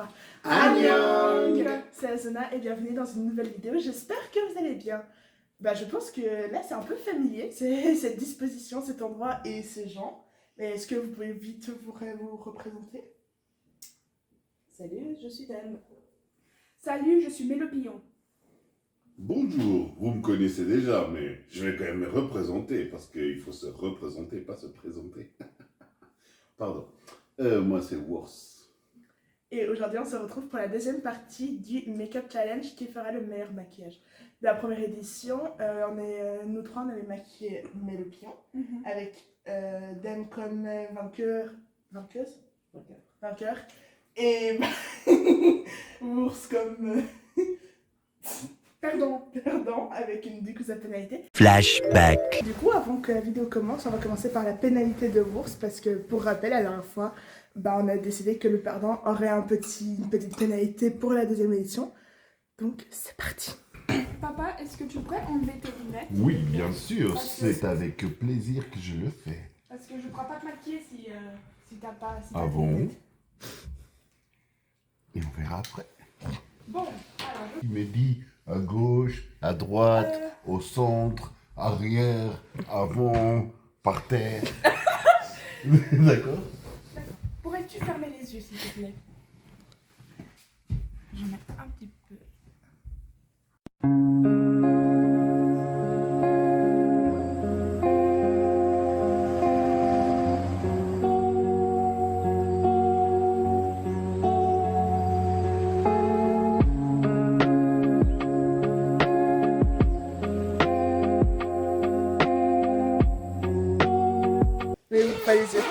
3. Annyeong. C'est Azona et bienvenue dans une nouvelle vidéo. J'espère que vous allez bien. Je pense que là c'est un peu familier, cette disposition, cet endroit et ces gens. Mais est-ce que vous pouvez vite vous représenter? Salut, je suis Dame. Salut, je suis Mélopillon. Bonjour, vous me connaissez déjà, mais je vais quand même me représenter, parce qu'il faut se représenter, pas se présenter. Pardon. Moi, c'est Wors. Et aujourd'hui, on se retrouve pour la deuxième partie du Make-up Challenge qui fera le meilleur maquillage. De la première édition, nous trois, on avait maquillé Mélopillon avec Dame comme vainqueur, et Ours comme perdant avec une du coup sa pénalité. Flashback. Du coup, avant que la vidéo commence, on va commencer par la pénalité de Ours parce que pour rappel, la dernière fois, on a décidé que le perdant aurait une petite pénalité pour la deuxième édition. Donc c'est parti. Papa, est-ce que tu pourrais enlever tes lunettes? Oui, bien sûr, Parce que c'est avec plaisir que je le fais. Parce que je ne pourrais pas te maquiller si t'as pas... Ah bon? Et on verra après. Bon, alors Il me dit à gauche, à droite, au centre, arrière, avant, par terre. D'accord? pourrais-tu fermer les yeux s'il te plaît? Je vais mettre un petit peu... Mais pas les yeux.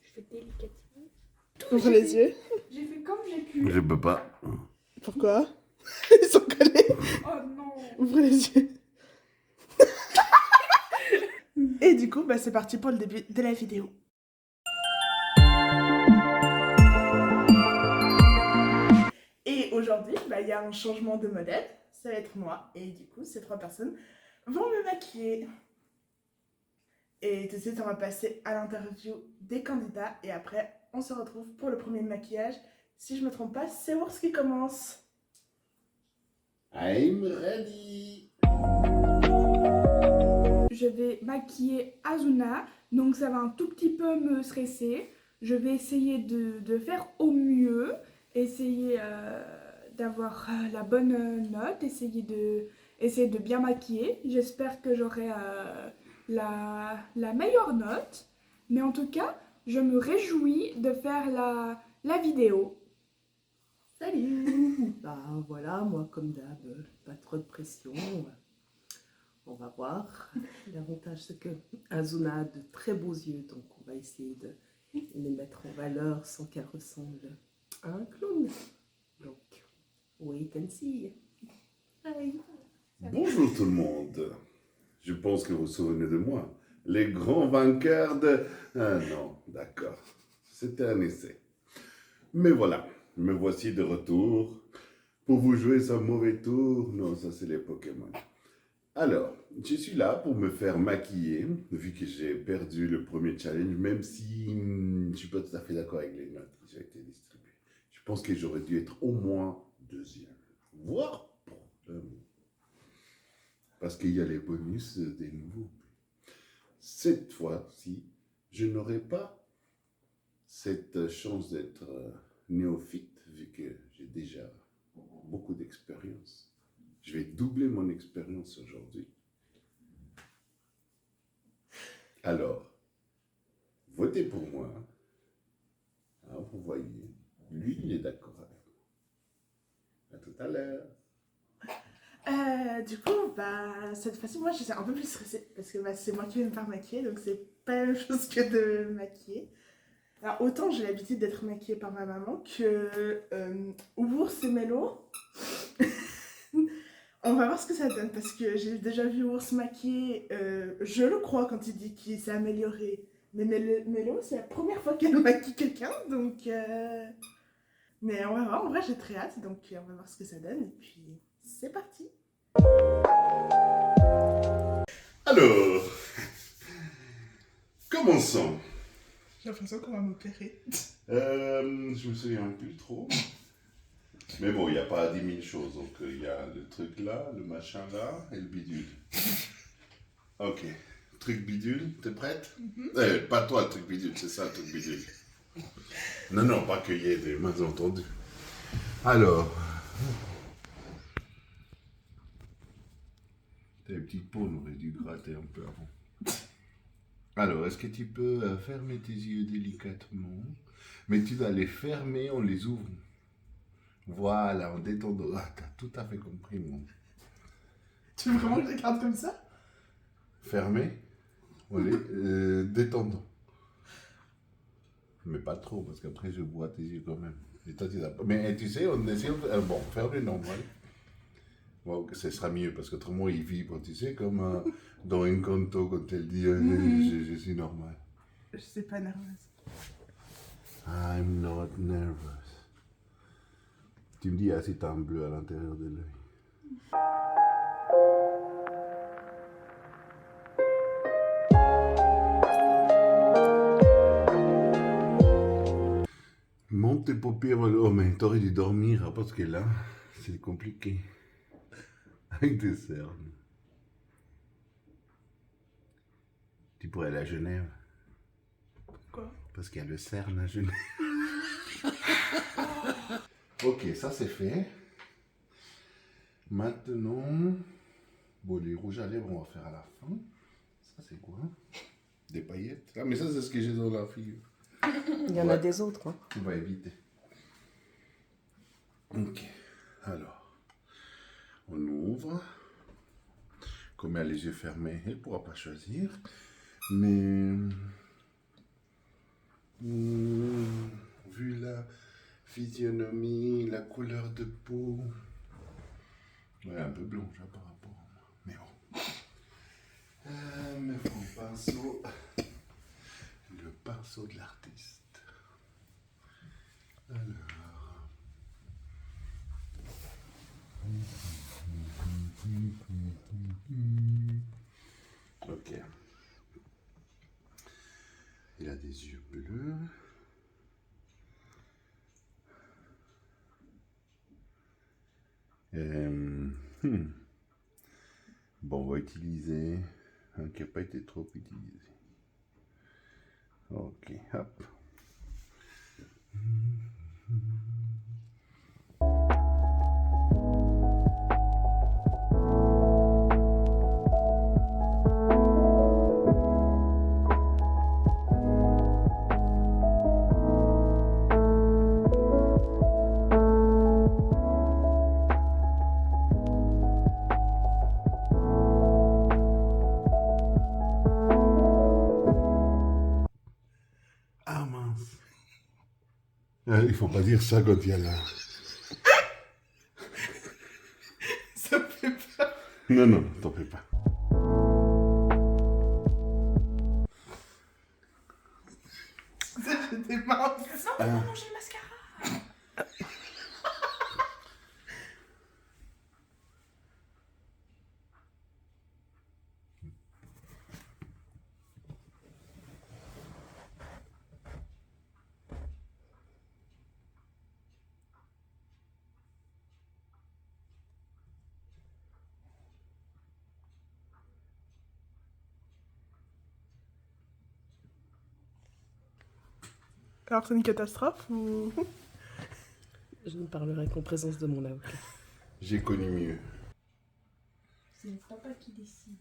Je fais délicatement. Ouvre les yeux. J'ai fait comme j'ai pu. Je peux pas. Pourquoi? Ils sont collés. Oh non. Ouvrez les yeux. Et du coup, c'est parti pour le début de la vidéo. Et aujourd'hui, il y a un changement de modèle. Ça va être moi. Et du coup, ces trois personnes vont me maquiller. Et tout de suite, on va passer à l'interview des candidats. Et après, on se retrouve pour le premier maquillage. Si je ne me trompe pas, c'est Ours qui commence. I'm ready. Je vais maquiller Azuna, donc ça va un tout petit peu me stresser. Je vais essayer de faire au mieux, essayer d'avoir la bonne note, essayer de bien maquiller. J'espère que j'aurai la meilleure note, mais en tout cas, je me réjouis de faire la vidéo. Salut. Voilà, moi comme d'hab, pas trop de pression. On va voir. L'avantage c'est que Azuna a de très beaux yeux, donc on va essayer de les mettre en valeur sans qu'elle ressemble à un clown. Donc, wait and see. Bye. Bonjour tout le monde. Je pense que vous vous souvenez de moi. Les grands vainqueurs de... Ah non, d'accord. C'était un essai. Mais voilà, me voici de retour pour vous jouer ce mauvais tour. Non, ça c'est les Pokémon. Alors, je suis là pour me faire maquiller, vu que j'ai perdu le premier challenge, même si je ne suis pas tout à fait d'accord avec les notes qui ont été distribuées. Je pense que j'aurais dû être au moins deuxième, voire premier. Parce qu'il y a les bonus des nouveaux. Cette fois-ci, je n'aurai pas cette chance d'être néophyte, vu que j'ai déjà beaucoup d'expérience. Je vais doubler mon expérience aujourd'hui. Alors, votez pour moi. Alors, vous voyez, lui, il est d'accord avec moi. À tout à l'heure. Du coup, cette fois-ci, moi, je suis un peu plus stressée parce que c'est moi qui vais me faire maquiller, donc c'est pas la même chose que de me maquiller. Alors, autant j'ai l'habitude d'être maquillée par ma maman que Ours et Mélo. On va voir ce que ça donne parce que j'ai déjà vu Ours maquiller, je le crois quand il dit qu'il s'est amélioré. Mais Mélo, c'est la première fois qu'elle maquille quelqu'un, donc... Mais on va voir, en vrai j'ai très hâte, donc on va voir ce que ça donne et puis c'est parti. Alors, commençons. J'ai l'impression qu'on va m'opérer. Je me souviens plus trop. Mais bon, il n'y a pas 10 000 choses. Donc, il y a le truc là, le machin là et le bidule. Ok. Truc bidule, t'es prête? Pas toi, le truc bidule, c'est ça, le truc bidule. Non, non, pas qu'il y ait des malentendus. Alors. Tes petites peaux, on aurait dû gratter un peu avant. Alors, est-ce que tu peux fermer tes yeux délicatement? Mais tu dois les fermer en les ouvrant. Voilà, en détendant. Ah, t'as tout à fait compris, mon. Tu veux vraiment que je les garde comme ça? Fermé en les détendant. Mais pas trop, parce qu'après je vois tes yeux quand même. Et toi, mais tu sais, on essaie. Bon, ferme normal. Bon, ce sera mieux, parce qu'autrement il vibre, tu sais, comme dans Encanto quand elle dit je suis normal. Je suis pas nerveuse. I'm not nervous. Tu me dis, ah, si t'as un bleu à l'intérieur de l'œil. Monte tes paupières. Oh, mais t'aurais dû dormir, hein, parce que là, c'est compliqué. Avec tes cernes. Tu pourrais aller à Genève. Pourquoi? Parce qu'il y a le CERN à Genève. Ok, ça c'est fait. Maintenant, bon, les rouges à lèvres, on va faire à la fin. Ça c'est quoi? Des paillettes. Ah, mais ça c'est ce que j'ai dans la figure. Il y en a des autres. Hein. On va éviter. Ok, alors, on ouvre. Comme elle a les yeux fermés, elle ne pourra pas choisir. Mais vu la physionomie, la couleur de peau, ouais, un peu blanche hein, par rapport à moi. Mais bon. Me prends le pinceau. Le pinceau de l'artiste. Alors. Ok. Il a des yeux bleus. Bon, on va utiliser un qui n'a pas été trop utilisé. Ok, hop. Ah mince. Il faut pas dire ça quand il y a là. Ça me fait peur. Non, non, t'en fais pas. J'étais mince. Non, faut pas manger le mascara. Alors c'est une catastrophe ou... Je ne parlerai qu'en présence de mon avocat. J'ai connu mieux. C'est le papa qui décide.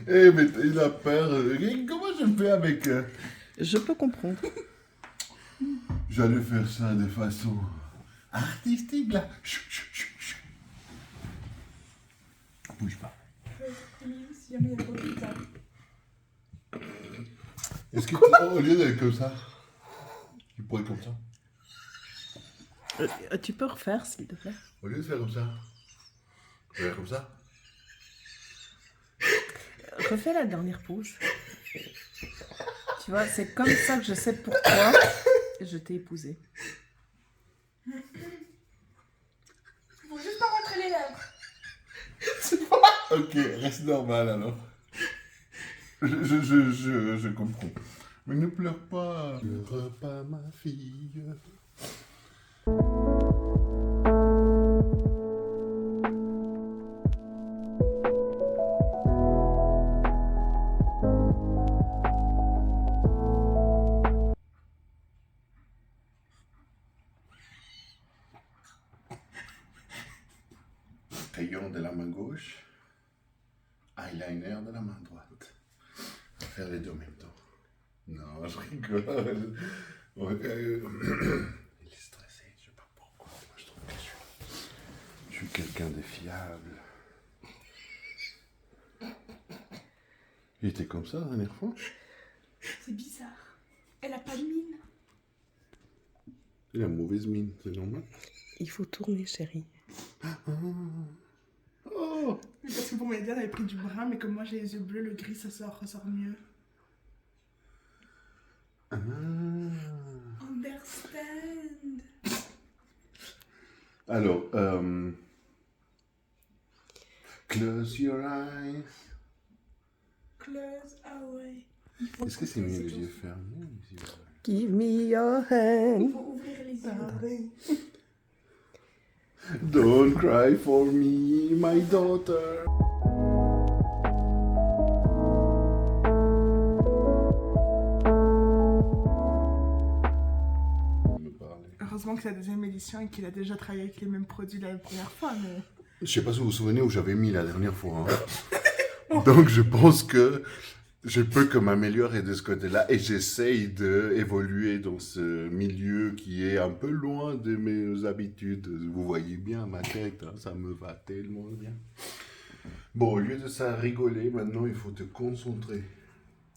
Eh, mais il a peur. Comment je fais avec... Je peux comprendre. J'allais faire ça de façon artistique, là. Chut, chut, chut, chut. Bouge pas. Si jamais il y a trop de pizza. Est-ce que tu, au lieu d'être comme ça, tu pourrais être comme ça? Tu peux refaire, s'il te plaît? Au lieu de faire comme ça, faire comme ça. Refais la dernière pause. Tu Tu vois, c'est comme ça que je sais pourquoi je t'ai épousée. Faut juste pas rentrer les lèvres. Ok, reste normal alors. Je comprends. Mais ne pleure pas. Ne pleure pas, ma fille. Crayon de la main gauche, eyeliner de la main droite. On va faire les deux en même temps. Non, je rigole. Ouais, il est stressé, je sais pas pourquoi. Moi, je trouve que je suis quelqu'un de fiable. Il était comme ça la dernière fois. C'est bizarre. Elle a pas de mine. Il a mauvaise mine, c'est normal. Il faut tourner, chérie. Oh, Mais parce que pour m'aider, elle avait pris du brun, mais comme moi j'ai les yeux bleus, le gris ressort mieux. ah. Understand. Alors, close your eyes. Close away. Est-ce que c'est mieux les yeux fermés ou les yeux ouverts? Give me your hand. Il faut ouvrir les yeux. Don't cry for me, my daughter. Me parler. Heureusement que c'est la deuxième édition et qu'il a déjà travaillé avec les mêmes produits la première fois, mais... Je sais pas si vous vous souvenez où j'avais mis la dernière fois. Hein. Donc je pense que je peux que m'améliorer de ce côté-là et j'essaye d'évoluer dans ce milieu qui est un peu loin de mes habitudes. Vous voyez bien ma tête, hein, ça me va tellement bien. Bon, au lieu de ça rigoler, maintenant il faut te concentrer.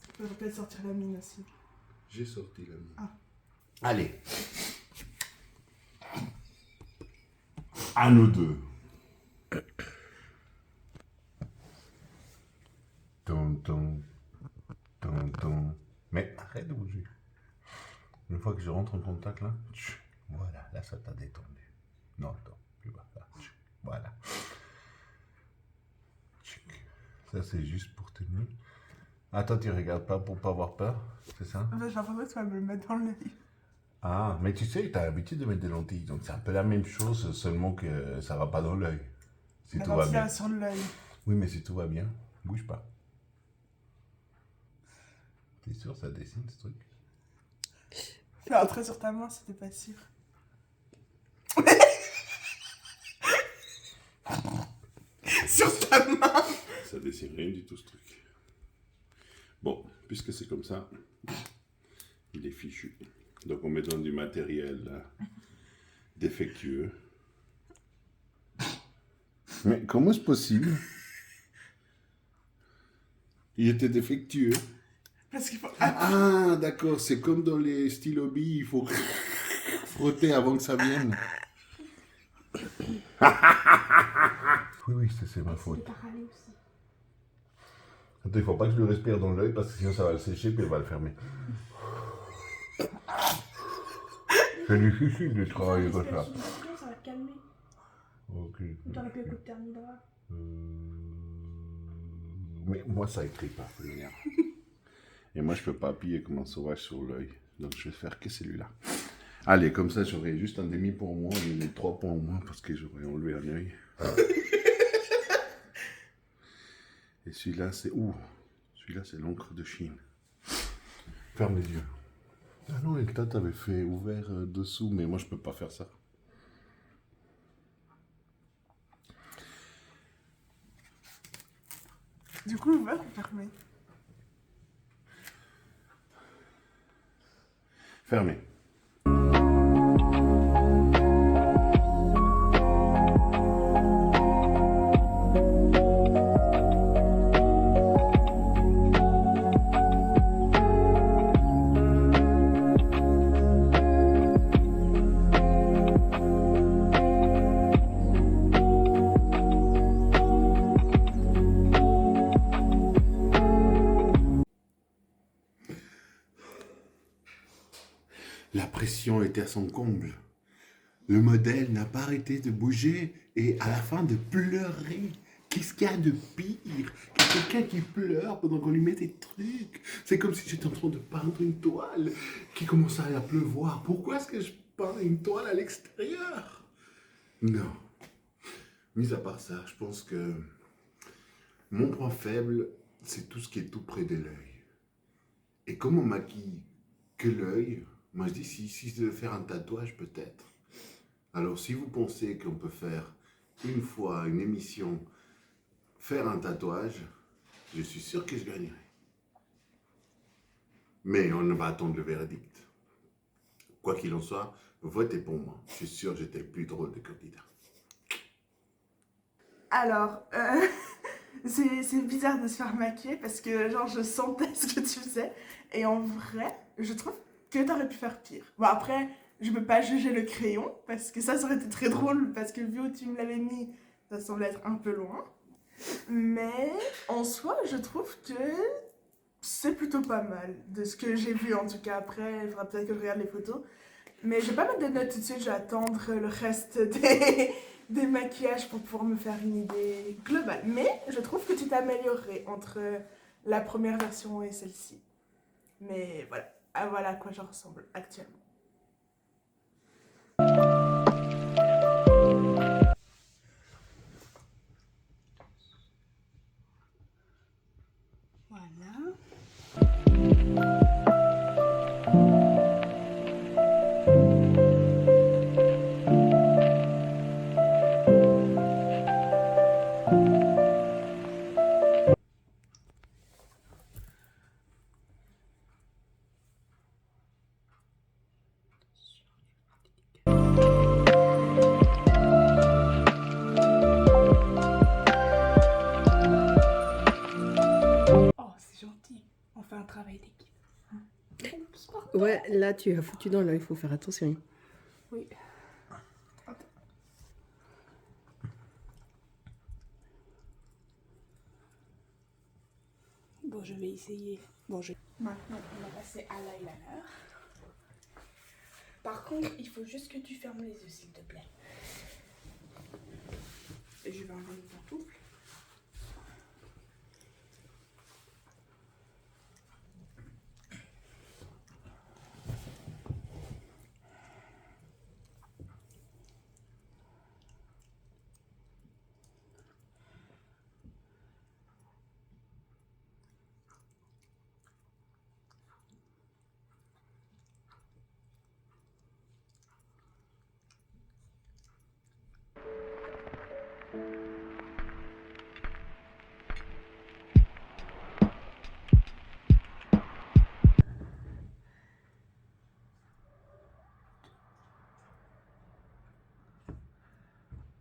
Il faudrait peut-être sortir la mine aussi. J'ai sorti la mienne. Ah. Allez. À nous deux. Tonton. Tonton. Mais arrête de bouger. Une fois que je rentre en contact là, voilà, là ça t'a détendu. Non, attends, plus bas. Là, voilà. Ça c'est juste pour tenir. Attends, tu regardes pas pour pas avoir peur, c'est ça? En fait, j'ai l'impression que tu vas me le mettre dans l'œil. Ah, mais tu sais, tu as l'habitude de mettre des lentilles, donc c'est un peu la même chose, seulement que ça va pas dans l'œil. Si La tout va lentille bien. sur l'œil. Oui, mais si tout va bien, bouge pas. T'es sûr, ça dessine ce truc? Fais un trait sur ta main, c'était pas sûr. Sur ta main. Ça dessine rien du tout ce truc. Bon, puisque c'est comme ça, il est fichu. Donc on met dans du matériel défectueux. Mais comment est-ce possible? Il était défectueux. Parce qu'il faut... Ah, d'accord, c'est comme dans les stylos billes, il faut frotter avant que ça vienne. Oui, c'est ma faute. T'as râlé aussi. Attends, il faut pas que je le respire dans l'œil parce que sinon ça va le sécher puis elle va le fermer. C'est difficile de travailler comme ça. Ça va te calmer. Ok. Ou t'aurais pu écouter un drap. Mais moi ça écrit pas, ça m'énerve. Et moi je peux pas appuyer comme un sauvage sur l'œil. Donc je vais faire que celui-là. Allez, comme ça j'aurai juste un demi-point en moins, mais 3 points en moins parce que j'aurais enlevé un œil. Et celui-là c'est... Ouh, celui-là c'est l'encre de Chine. Ferme les yeux. Ah non, et toi t'avais fait ouvert dessous, mais moi je peux pas faire ça. Du coup, ouvert ou fermé? Fermé. La pression était à son comble. Le modèle n'a pas arrêté de bouger et à la fin de pleurer. Qu'est-ce qu'il y a de pire que quelqu'un qui pleure pendant qu'on lui met des trucs? C'est comme si j'étais en train de peindre une toile qui commençait à pleuvoir. Pourquoi est-ce que je peins une toile à l'extérieur? Non. Mis à part ça, je pense que mon point faible, c'est tout ce qui est tout près de l'œil. Et comme on maquille que l'œil, moi je dis si je devais faire un tatouage peut-être. Alors si vous pensez qu'on peut faire une fois une émission, faire un tatouage, je suis sûr que je gagnerai. Mais on va attendre le verdict. Quoi qu'il en soit, votez pour moi. Je suis sûr que j'étais le plus drôle des candidats. Alors, c'est bizarre de se faire maquiller parce que genre je sentais ce que tu faisais et en vrai, je trouve que t'aurais pu faire pire. Bon après, je peux pas juger le crayon parce que ça aurait été très drôle parce que vu où tu me l'avais mis, ça semble être un peu loin. Mais en soi, je trouve que c'est plutôt pas mal de ce que j'ai vu en tout cas. Après, il faudra peut-être que je regarde les photos. Mais je vais pas mettre de notes tout de suite, je vais attendre le reste des maquillages pour pouvoir me faire une idée globale. Mais je trouve que tu t'es amélioré entre la première version et celle-ci. Mais voilà, voilà à quoi je ressemble actuellement. Voilà. Oh, c'est gentil. On fait un travail d'équipe. Oups, pardon. Ouais, là tu as foutu dans l'œil, il faut faire attention. Oui. Bon, je vais essayer. Bon, Maintenant, on va passer à l'eyeliner. Par contre, il faut juste que tu fermes les yeux, s'il te plaît. Et je vais enlever mes pantoufles.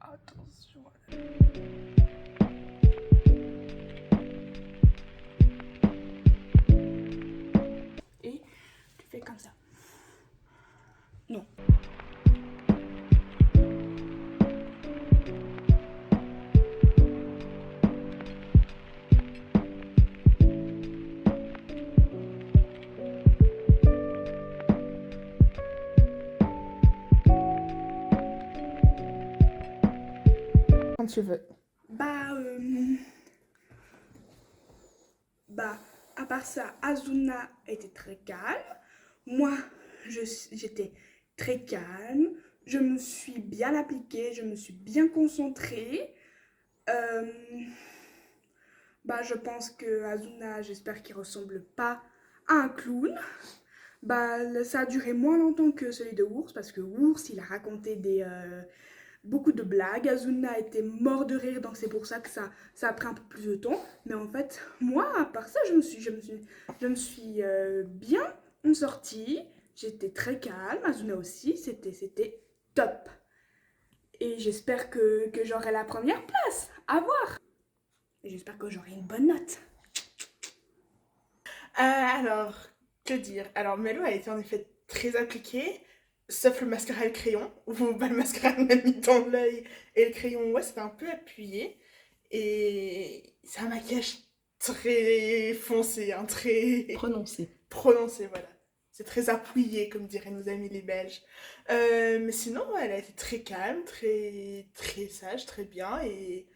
Attention. Et tu fais comme ça. Non. Quand tu veux. À part ça, Azuna était très calme. Moi, j'étais très calme. Je me suis bien appliquée, je me suis bien concentrée. Je pense que Azuna, j'espère qu'il ressemble pas à un clown. Ça a duré moins longtemps que celui de Ours, parce que Ours, il a raconté beaucoup de blagues. Azuna était mort de rire, donc c'est pour ça que ça a pris un peu plus de temps. Mais en fait, moi, à part ça, je me suis bien sortie. J'étais très calme. Azuna aussi, c'était top. Et j'espère que j'aurai la première place. À voir. Et j'espère que j'aurai une bonne note. Alors, que dire? Alors, Melo a été en effet très appliquée, sauf le mascara et le crayon, où le mascara m'a mis dans l'œil et le crayon, ouais, c'était un peu appuyé. Et c'est un maquillage très foncé, hein, très Prononcé. prononcé, voilà. C'est très appuyé, comme diraient nos amis les Belges. Mais sinon, ouais, elle a été très calme, très sage, très bien. Et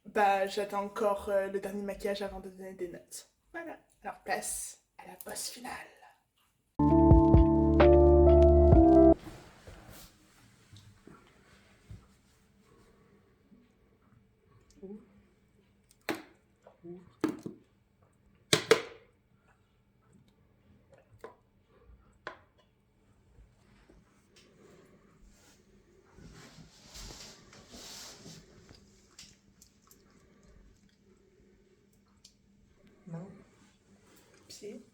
bah, j'attends encore le dernier maquillage avant de donner des notes. Voilà. Alors, place à la bosse finale. Non. Pied.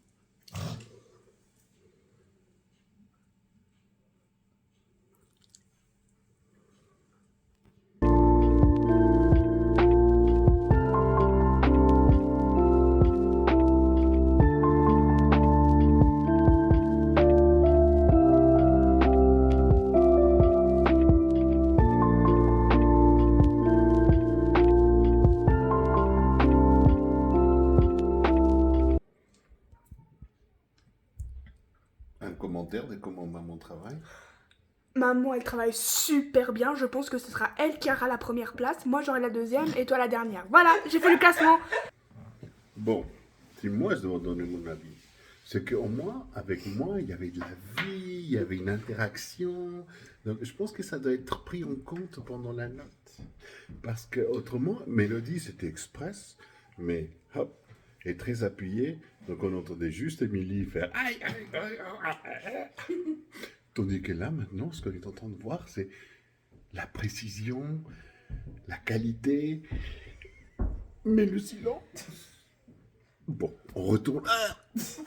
Un commentaire de comment maman travaille? Maman, elle travaille super bien. Je pense que ce sera elle qui aura la première place. Moi, j'aurai la deuxième et toi la dernière. Voilà, j'ai fait le classement. Bon, si moi je dois donner mon avis, c'est qu'au moins, avec moi, il y avait de la vie, il y avait une interaction. Donc, je pense que ça doit être pris en compte pendant la note. Parce que autrement, Mélodie, c'était express, mais hop, et très appuyé. Donc, on entendait juste Émilie faire aïe, aïe, aïe, aïe, aïe. Tandis que là, maintenant, ce qu'on est en train de voir, c'est la précision, la qualité, mais le silence. Bon, on retourne.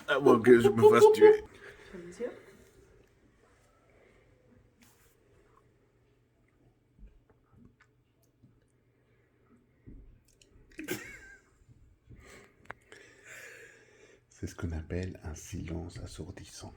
À moins que je me fasse tuer. Ferme les yeux. C'est ce qu'on appelle un silence assourdissant.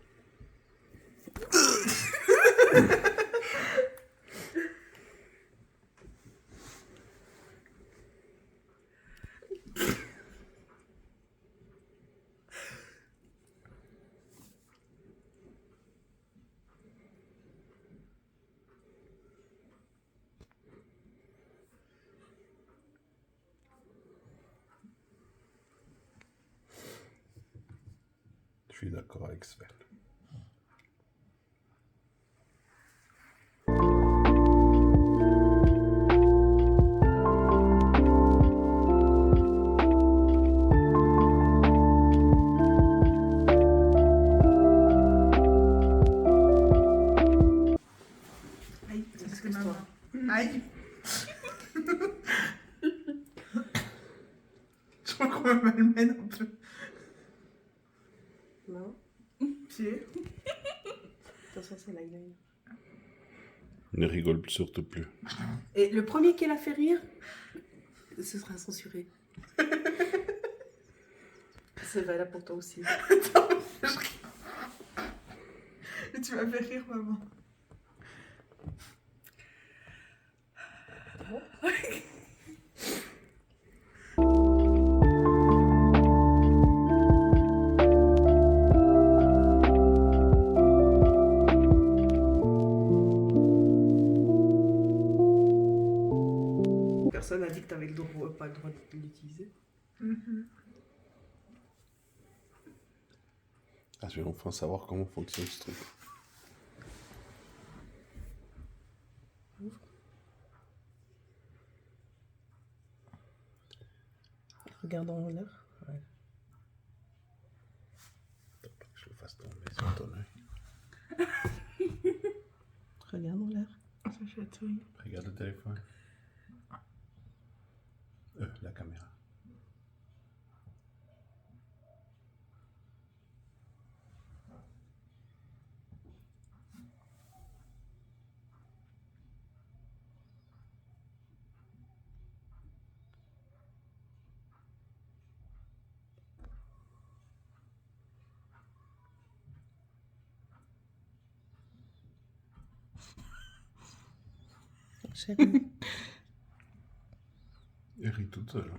Je suis d'accord avec Sven. Aïe, c'est ce que Excuse-toi. maman. Aïe. Je crois qu'on me malmène un peu. Non. Pied. Attention, c'est l'eyeliner. Ne rigole surtout plus. Et le premier qui l'a fait rire, ce sera censuré. C'est valable pour toi aussi. Attends, mais tu m'as fait rire, maman. Personne n'a dit que tu avais pas le droit de l'utiliser. Ah, je vais enfin savoir comment fonctionne ce truc. Regarde en l'air. Ouais. Attends pas que je le fasse tomber sur ton œil. Regarde en l'air. Ça chatouille. Regarde le téléphone. La caméra. Chérie. Elle rit toute seule.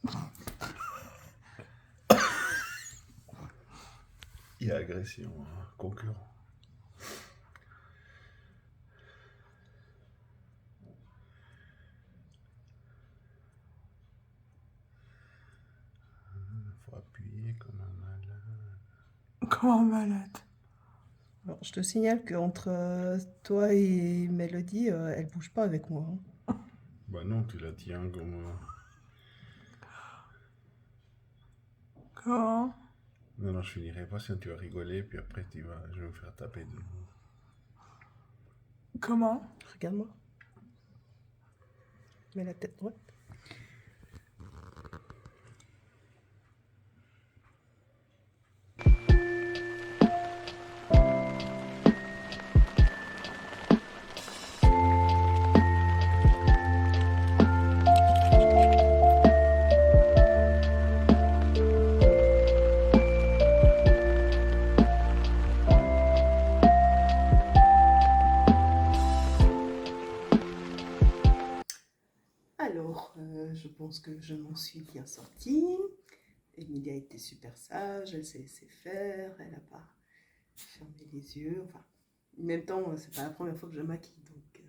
Hein. Il y a agression, hein, concurrent. Faut appuyer comme un malade. Comment malade. Alors, je te signale qu'entre toi et Mélodie, elle bouge pas avec moi. Hein. Bah non, tu la tiens comme... Comment? Non, non, je finirai pas si tu vas rigoler, puis après je vais me faire taper de nouveau. Comment? Regarde-moi. Mets la tête droite. Alors, je pense que je m'en suis bien sortie. Emilie a été super sage, elle s'est laissée faire, elle n'a pas fermé les yeux. Enfin, en même temps, c'est pas la première fois que je maquille, donc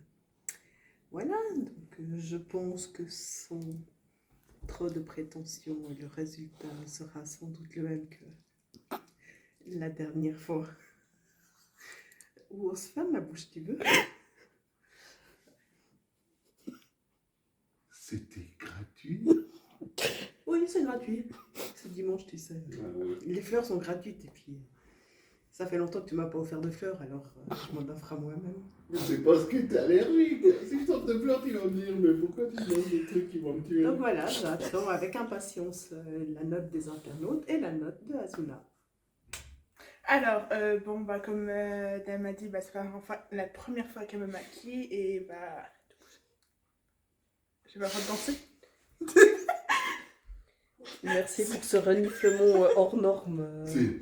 voilà. Donc, je pense que sans trop de prétention, le résultat sera sans doute le même que la dernière fois. Ou on se ferme la bouche, tu veux? C'était gratuit. Oui, c'est gratuit. C'est dimanche, tu sais. Les fleurs sont gratuites et puis ça fait longtemps que tu m'as pas offert de fleurs, alors je m'en offre à moi-même. C'est parce que t'es allergique. Si je t'offre de fleurs, tu vas me dire, mais pourquoi tu donnes des trucs qui vont me tuer? Donc voilà, j'attends avec impatience la note des internautes et la note de Azuna. Alors, bon, bah, comme Dan m'a dit, bah, c'est la première fois qu'elle me maquille et bah. J'ai pas le droit de danser. Merci pour ce reniflement hors norme. C'est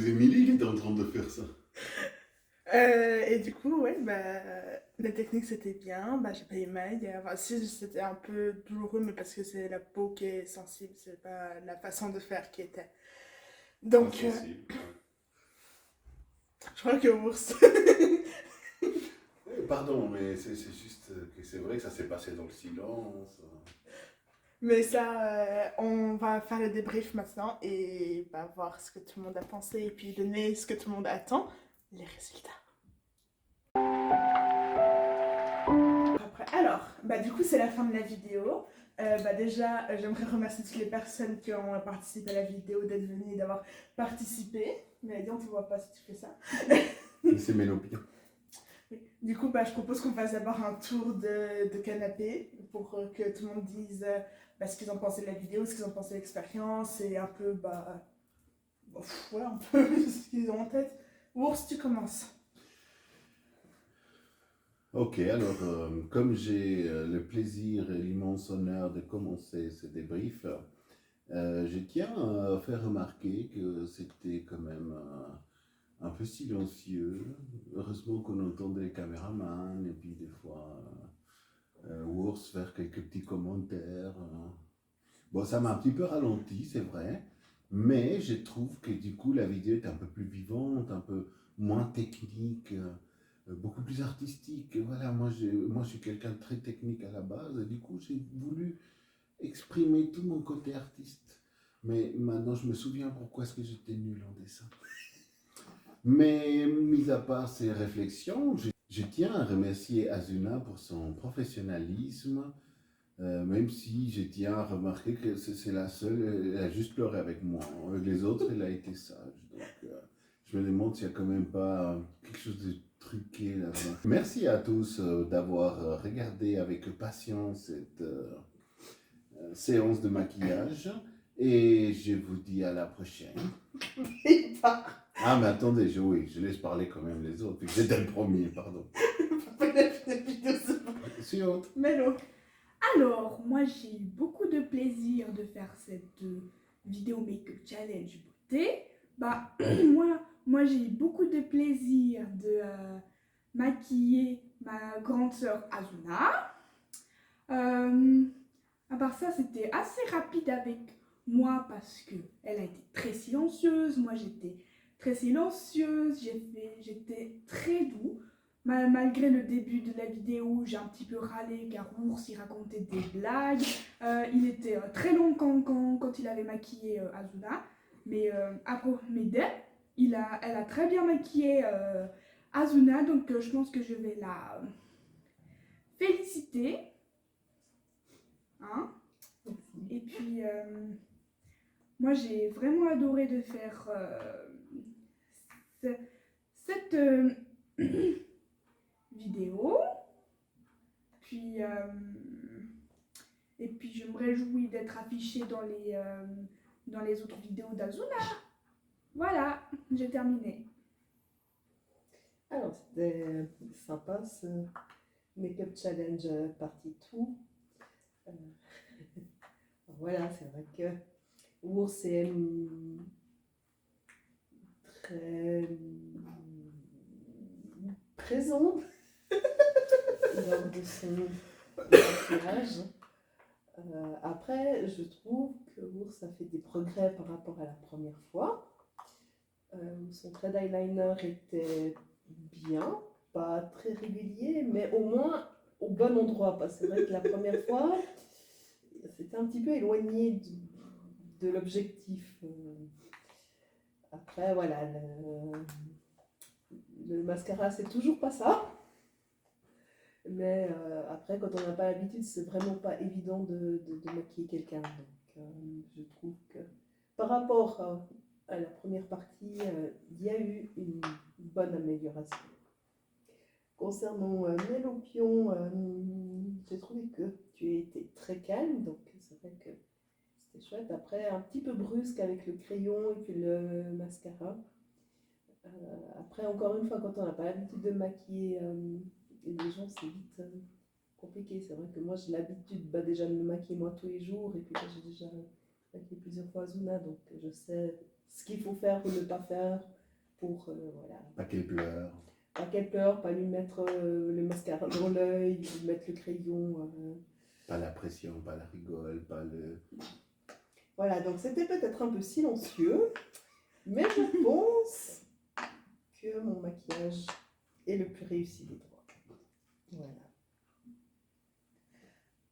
Émilie qui est en train de faire ça. Et du coup, ouais, bah, la technique c'était bien, bah, j'ai pas émaillé. Enfin, si c'était un peu douloureux, mais parce que c'est la peau qui est sensible, c'est pas la façon de faire qui était. Donc, Insensible. je crois que Ours. Pardon, mais c'est juste que c'est vrai que ça s'est passé dans le silence. Mais ça, on va faire le débrief maintenant et bah, voir ce que tout le monde a pensé et puis donner ce que tout le monde attend, les résultats. Après, alors, bah, du coup, c'est la fin de la vidéo. Bah, déjà, j'aimerais remercier toutes les personnes qui ont participé à la vidéo, d'être venues et d'avoir participé. Mais on ne te voit pas si tu fais ça. C'est Mélopie. Oui. Du coup, bah, je propose qu'on fasse d'abord un tour de canapé pour que tout le monde dise bah, ce qu'ils ont pensé de la vidéo, ce qu'ils ont pensé de l'expérience et un peu, bah, voilà, un peu ce qu'ils ont en tête. Ours, tu commences. Ok, alors, comme j'ai le plaisir et l'immense honneur de commencer ce débrief, je tiens à faire remarquer que c'était quand même un peu silencieux. Heureusement qu'on entendait les caméramans et puis des fois Ours faire quelques petits commentaires. Bon, ça m'a un petit peu ralenti, c'est vrai, mais je trouve que du coup la vidéo est un peu plus vivante, un peu moins technique, beaucoup plus artistique. Voilà, moi je suis quelqu'un de très technique à la base, et du coup j'ai voulu exprimer tout mon côté artiste. Mais maintenant je me souviens pourquoi est-ce que j'étais nul en dessin. Mais mis à part ces réflexions, je tiens à remercier Azuna pour son professionnalisme, même si je tiens à remarquer que c'est la seule, elle a juste pleuré avec moi. Avec les autres, elle a été sage. Donc je me demande s'il n'y a quand même pas quelque chose de truqué là-dedans. Merci à tous d'avoir regardé avec patience cette séance de maquillage. Et je vous dis à la prochaine. Il part. Ah, mais attendez, je laisse parler quand même les autres. J'étais le premier, pardon. La vidéo, c'est bon. Suivante. Mélo. Alors, moi j'ai eu beaucoup de plaisir de faire cette vidéo Make-up Challenge beauté. Bah, moi j'ai eu beaucoup de plaisir de maquiller ma grande sœur Azuna. À part ça, c'était assez rapide avec moi parce que elle a été très silencieuse. Moi, j'étais très silencieuse. J'étais très doux. Malgré le début de la vidéo, j'ai un petit peu râlé car Ours, il racontait des blagues. Il était très long quand il avait maquillé Azuna. Mais Deb, elle a très bien maquillé Azuna. Donc, je pense que je vais la féliciter. Hein? Et puis, moi, j'ai vraiment adoré de faire cette vidéo. Puis, et puis, je me réjouis d'être affichée dans les autres vidéos d'Azuna. Voilà, j'ai terminé. Alors, c'était sympa ce Make-up Challenge partie 2. Voilà, c'est vrai que Ours est très présent lors de son maquillage. Après, je trouve que Ours a fait des progrès par rapport à la première fois. Son trait d'eyeliner était bien, pas très régulier, mais au moins au bon endroit. Parce que c'est vrai que la première fois, c'était un petit peu éloigné de l'objectif. Après, voilà, le mascara, c'est toujours pas ça. Mais après, quand on n'a pas l'habitude, c'est vraiment pas évident de maquiller quelqu'un. Donc, je trouve que par rapport à la première partie, il y a eu une bonne amélioration. Concernant Mélopion, j'ai trouvé que tu as été très calme, donc c'est vrai que c'était chouette. Après, un petit peu brusque avec le crayon et puis le mascara. Après, encore une fois, quand on n'a pas l'habitude de maquiller les gens, c'est vite compliqué. C'est vrai que moi, j'ai l'habitude déjà de me maquiller moi tous les jours, et puis là, j'ai déjà maquillé plusieurs fois Azuna, donc je sais ce qu'il faut faire ou ne pas faire pour, voilà. Pas qu'elle pleure. Pas qu'elle pleure, pas lui mettre le mascara dans l'œil, lui mettre le crayon. Pas la pression, pas la rigole, pas le... Voilà, donc c'était peut-être un peu silencieux, mais je pense que mon maquillage est le plus réussi des trois. Voilà.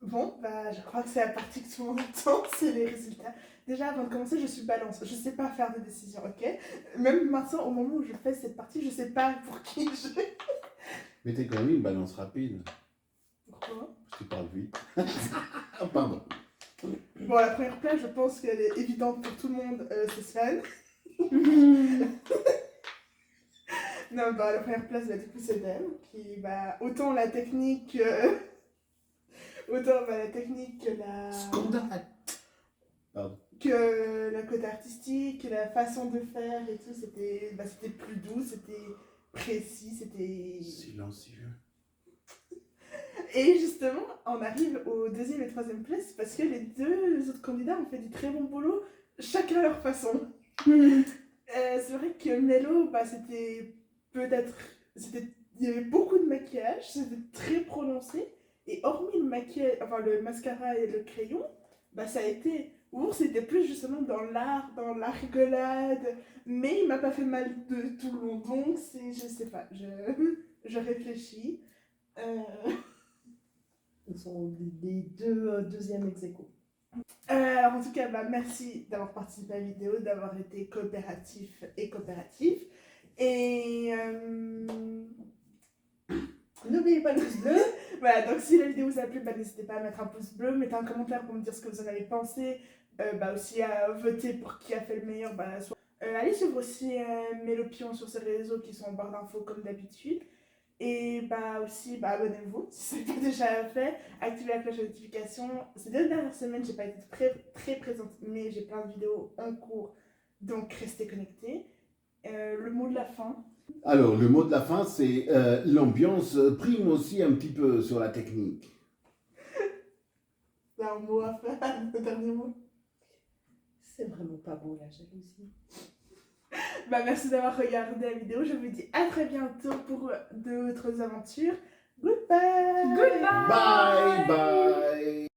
Bon, bah, je crois que c'est la partie que tout le monde attend, c'est les résultats. Déjà, avant de commencer, je suis balance. Je sais pas faire de décision, ok? Même maintenant, au moment où je fais cette partie, je sais pas pour qui je vais. Mais t'es quand même une balance rapide. Pourquoi? Tu parles vite. Ah, pardon. Bon, la première place, je pense qu'elle est évidente pour tout le monde, c'est Sven. Non, bah, la première place, bah, du coup, c'est Deb, qui, bah, autant la technique... Autant bah, la technique que Scandale. Pardon. que la côté artistique, que la façon de faire et tout, c'était plus doux, c'était précis, c'était... Silencieux. Et justement, on arrive au deuxième et troisième place parce que les deux autres candidats ont fait du très bon boulot, chacun à leur façon. C'est vrai que Mello, bah, c'était peut-être... Il y avait beaucoup de maquillage, c'était très prononcé. Et hormis le maquillage, enfin le mascara et le crayon, bah ça a été... Ours c'était plus justement dans l'art, dans la rigolade, mais il m'a pas fait mal de tout le long, donc c'est... Je sais pas, je réfléchis. Ils sont les deux deuxièmes ex-aequo. Alors en tout cas, bah, merci d'avoir participé à la vidéo, d'avoir été coopératif et coopératif. Et... N'oubliez pas le pouce bleu. Voilà, donc si la vidéo vous a plu, bah, n'hésitez pas à mettre un pouce bleu, mettez un commentaire pour me dire ce que vous en avez pensé, bah, aussi à voter pour qui a fait le meilleur. Bah, allez suivre aussi Mélopion sur ses réseaux qui sont en barre d'infos comme d'habitude. Et bah, aussi, bah, abonnez-vous si ce n'est pas déjà fait, activez la cloche de notification. Ces 2 dernières semaines, j'ai pas été très présente, mais j'ai plein de vidéos en cours, donc restez connectés. Le mot de la fin. Alors, le mot de la fin, c'est l'ambiance prime aussi un petit peu sur la technique. C'est un mot à faire, le dernier mot. C'est vraiment pas beau la jalousie. Bah, merci d'avoir regardé la vidéo. Je vous dis à très bientôt pour d'autres aventures. Goodbye! Goodbye! Bye bye.